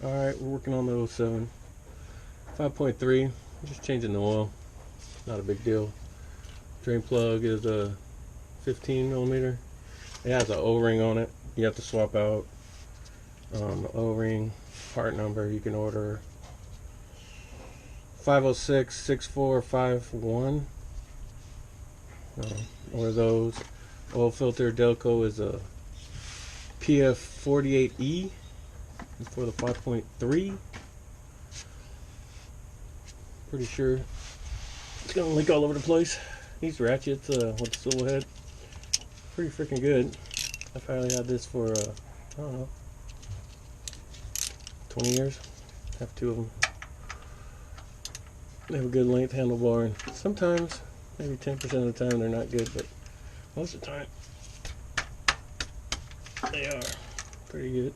Alright, we're working on the 07. 5.3, just changing the oil. Not a big deal. Drain plug is a 15 millimeter. It has an O-ring on it. You have to swap out the O-ring. Part number you can order 506-6451. Or those. Oil filter Delco is a PF48E for the 5.3. Pretty sure it's gonna leak all over the place. These ratchets with the swivel head, pretty freaking good. I've probably had this for I don't know, 20 years. I have two of them. They have a good length handlebar, and sometimes, maybe 10% of the time, they're not good, but most of the time they are pretty good.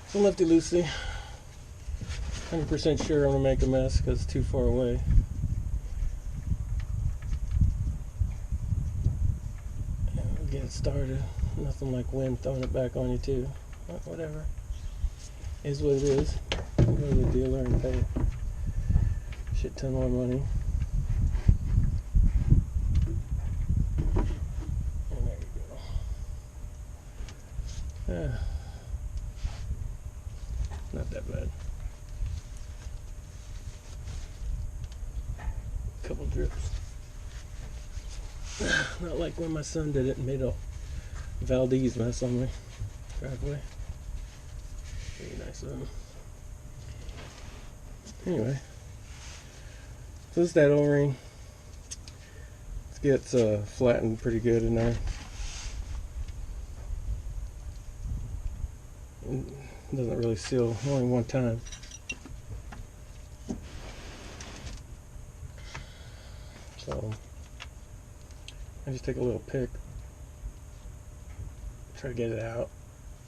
So lefty loosey. 100% sure I'm gonna make a mess because it's too far away. And we'll get it started. Nothing like wind throwing it back on you too. But whatever. Is what it is. Go to the dealer and pay a shit ton more money. And there you go. Not that bad. Couple drips. Not like when my son did it and made a Valdez mess on my driveway. Pretty nice of him. Anyway, so this is that O-ring. It gets flattened pretty good in there. It doesn't really seal, only one time. So I just take a little pick, try to get it out,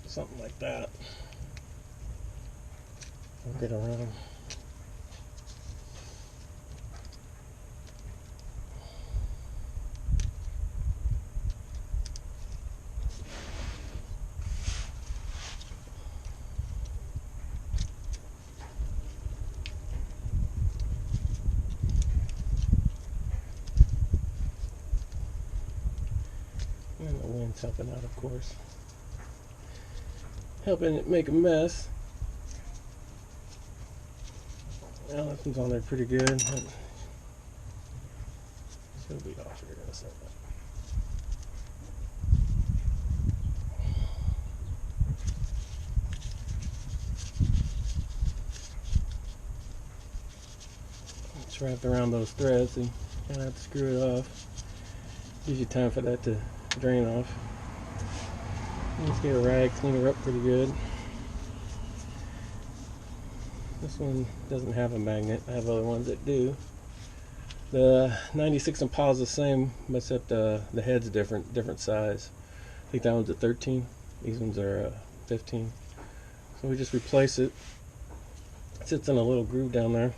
something like that. I'll get around. And the wind's helping out, of course. Helping it make a mess. Well, that one's on there pretty good. Should be off here in a second. It's wrapped around those threads, so you kind of have to screw it off. Gives you time for that to drain off. Let's get a rag, clean her up pretty good. This one doesn't have a magnet. I have other ones that do. The 96 Impala is the same, except the head's different size. I think that one's a 13. These ones are 15. So we just replace it. It sits in a little groove down there.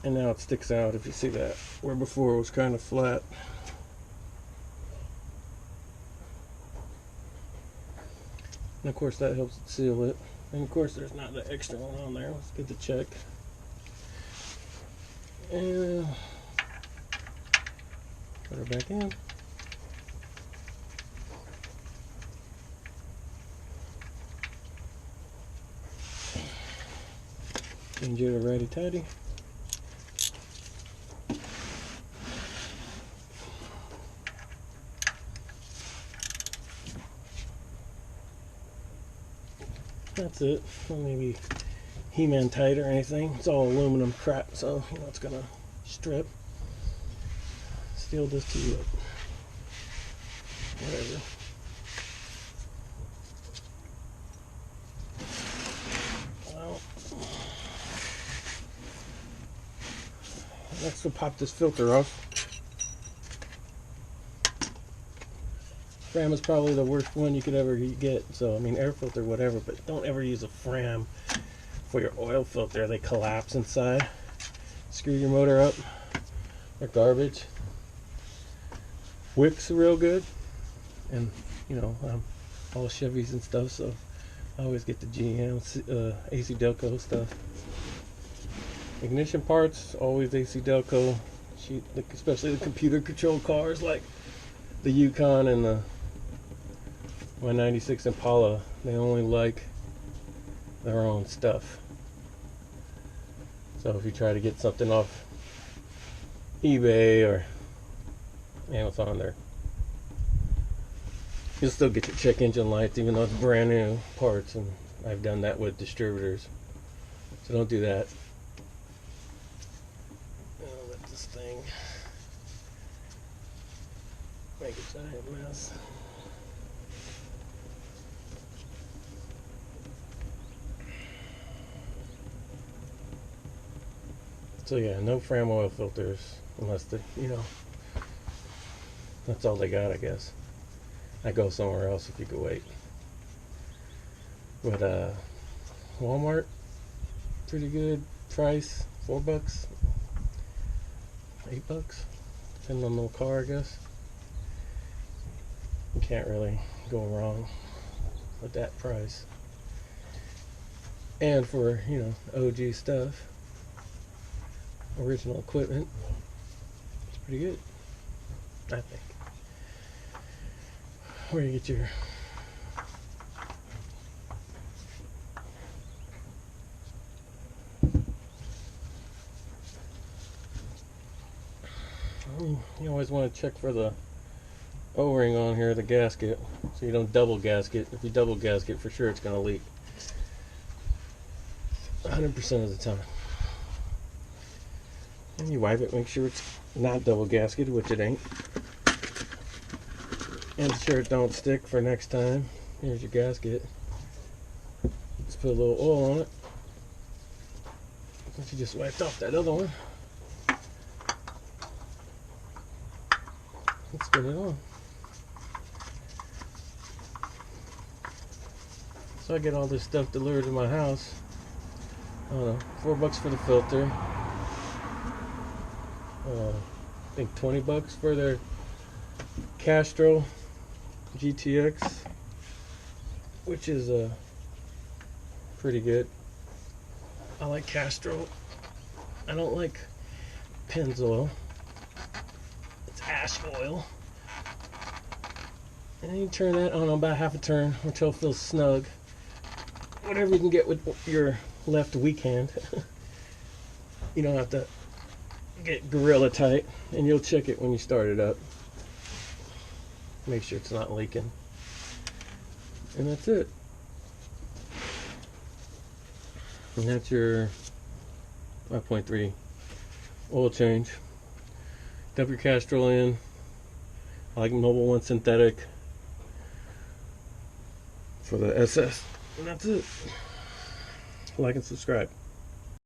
And now it sticks out, if you see that, where before it was kind of flat. And of course that helps it seal it. And of course there's not the extra one on there. Let's get the check. And put her back in. Change it to righty-tighty. That's it. Not maybe He-Man tight or anything. It's all aluminum crap, so you know it's gonna strip. Steel does too. Whatever. Well, next we'll pop this filter off. Fram is probably the worst one you could ever get. So I mean, air filter, whatever, but don't ever use a Fram for your oil filter. They collapse inside. Screw your motor up. They're garbage. Wicks are real good, and you know, all Chevys and stuff, so I always get the GM AC Delco stuff. Ignition parts, always AC Delco. Especially the computer controlled cars like the Yukon and the my 96 Impala. They only like their own stuff. So if you try to get something off eBay or Amazon, there you'll still get your check engine lights even though it's brand new parts, and I've done that with distributors, so don't do that. I'll let this thing make a giant mess. So yeah, no Fram oil filters unless that's all they got, I guess. I go somewhere else if you could wait. But Walmart, pretty good price, $4, $8, depending on the car, I guess. You can't really go wrong with that price. And for, OG stuff, original equipment, it's pretty good, I think. Where do you get your you always want to check for the O-ring on here, the gasket, so you don't double gasket. If you double gasket, for sure it's going to leak 100% of the time. And you wipe it, make sure it's not double gasketed, which it ain't. And sure it don't stick for next time. Here's your gasket. Let's put a little oil on it. Since you just wiped off that other one. Let's spin it on. So I get all this stuff delivered to my house. I don't know, $4 for the filter. I think $20 for their Castrol GTX, which is pretty good. I like Castrol. I don't like Pennzoil. It's ash oil. And you turn that on about half a turn until it feels snug. Whatever you can get with your left weak hand. You don't have to get gorilla tight, and you'll check it when you start it up. Make sure it's not leaking. And that's it. And that's your 5.3 oil change. Dump your Castrol in. I like Mobil 1 synthetic for the SS. And that's it. Like and subscribe.